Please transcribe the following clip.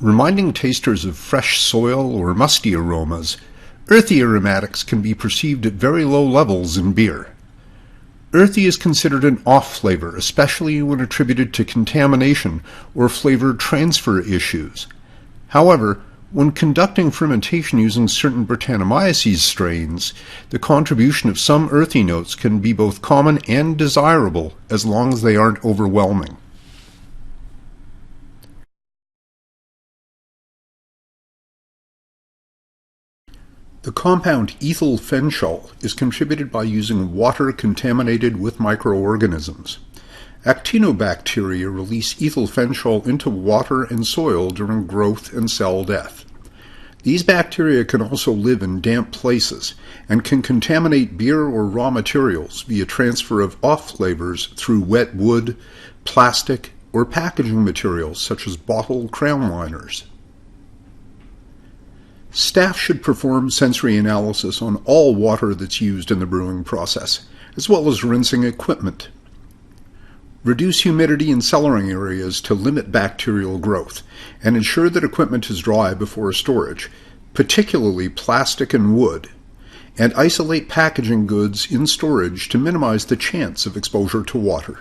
Reminding tasters of fresh soil or musty aromas, earthy aromatics can be perceived at very low levels in beer. Earthy is considered an off flavor, especially when attributed to contamination or flavor transfer issues. However, when conducting fermentation using certain Brettanomyces strains, the contribution of some earthy notes can be both common and desirable as long as they aren't overwhelming. The compound ethyl fenchol is contributed by using water contaminated with microorganisms. Actinobacteria release ethyl fenchol into water and soil during growth and cell death. These bacteria can also live in damp places and can contaminate beer or raw materials via transfer of off flavors through wet wood, plastic, or packaging materials such as bottle crown liners. Staff should perform sensory analysis on all water that's used in the brewing process, as well as rinsing equipment. Reduce humidity in cellaring areas to limit bacterial growth, and ensure that equipment is dry before storage, particularly plastic and wood, and isolate packaging goods in storage to minimize the chance of exposure to water.